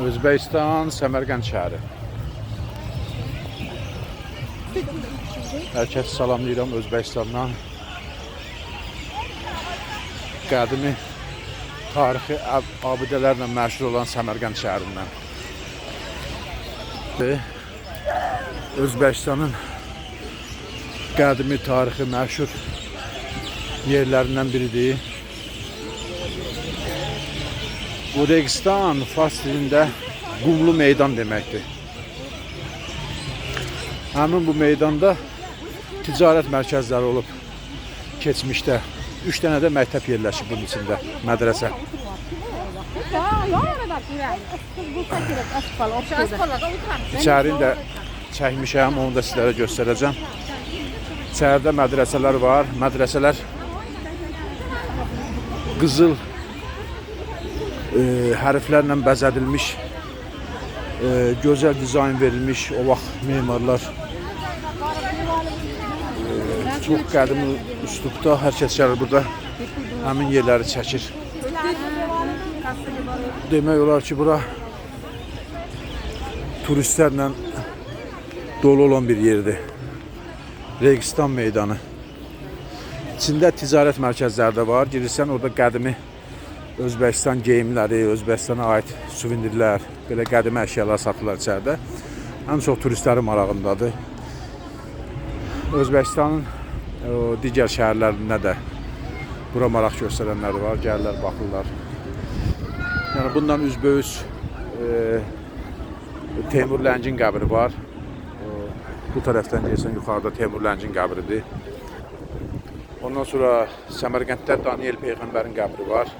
Özbəkistan, Səmərqənd şəhəri. Hər kəsi salamlayıram Özbəkistandan. Qədimi tarixi abidələrlə məşhur olan Səmərqənd şəhərindən. Özbəkistanın qədimi tarixi məşhur yerlərindən biridir. Bu Registan Fars dilində qumlu meydan deməkdir. Həmin bu meydanda ticarət mərkəzləri olub keçmişdə. 3 dənə də məktəb yerləşib bunun içində, mədrəsə. İçərini də çəkmişəm, onu da sizlərə göstərəcəm. İçəridə mədrəsələr var. Mədrəsələr qızıl hərflərlə bəzədilmiş, gözəl dizayn verilmiş o vaxt memarlar. Çox qədimi üslubda hər kəs gəlir burada həmin yerləri çəkir. Demək olar ki, bura turistlərlə dolu olan bir yerdir. Registan meydanı. İçində ticarət mərkəzləri də var. Girirsən, orada qədimi Özbəkistan geyimləri, Özbəkistana aid suvenirlər, belə qədimi əşyalar satılır içəridə. Ən çox turistlərin marağındadır. Özbəkistanın digər şəhərlərində də bura maraq göstərənlər var, gəlirlər, baxırlar. Yəni bundan üzbəüz Teymur Ləngin qəbri var. Bu tərəfdən gəlsən yuxarıda Teymur Ləngin qəbridir. Ondan sonra Səmərqənddə Daniel Peyğəmbərin qəbri var.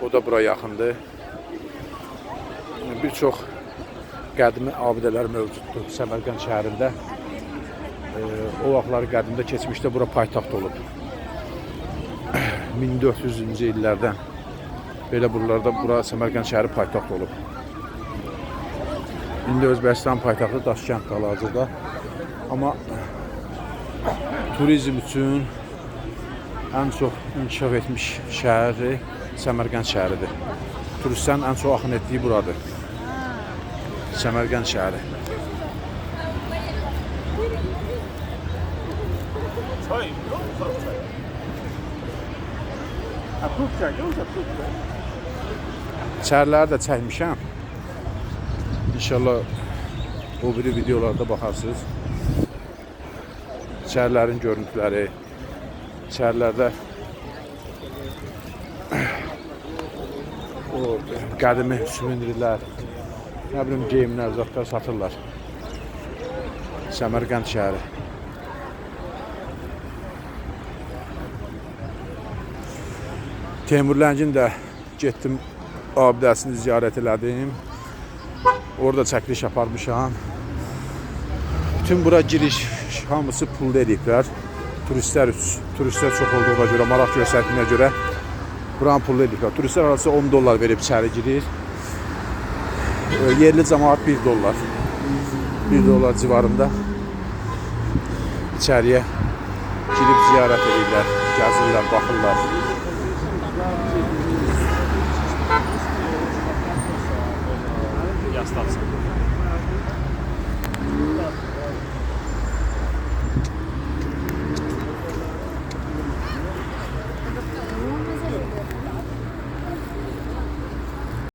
O da bura yaxındır. Bir çox qədimi abidələr mövcuddur Səmərqənd şəhərində. O vaxtları qədimdə keçmişdə bura paytaxt olub. 1400-cü illərdən belə buralarda bura Səmərqənd şəhəri paytaxt olub. İndi Özbəkistan paytaxtı Daşkənd hal-hazırda. Amma turizm üçün ən çox inkişaf etmiş şəhəri Səmərqənd şəhəridir. Turistlərin ən çox axın etdiyi buradır. Səmərqənd şəhəri. İçəriləri də çəkmişəm. İnşallah o biri videolarda baxarsınız. İçərilərin görüntüləri, içərilərdə o qədimi suvenirlər, nə bilim geyimlər, zatlar satırlar. Səmərqənd şəhəri. Teymur Ləngin də getdim, abidəsini ziyarət elədim. Orada çəkiliş aparmışam. Bütün bura giriş hamısı pul ediblər. Turistlər çox olduğuna görə, maraq göstərdiyinə görə buranın pullu ediblər. Turistlər arası $10 verib içəri girir. Yerli cəmaət $1. $1 civarında içəriyə girib ziyarət edirlər, gəzirlər, baxırlar. Yaslansan.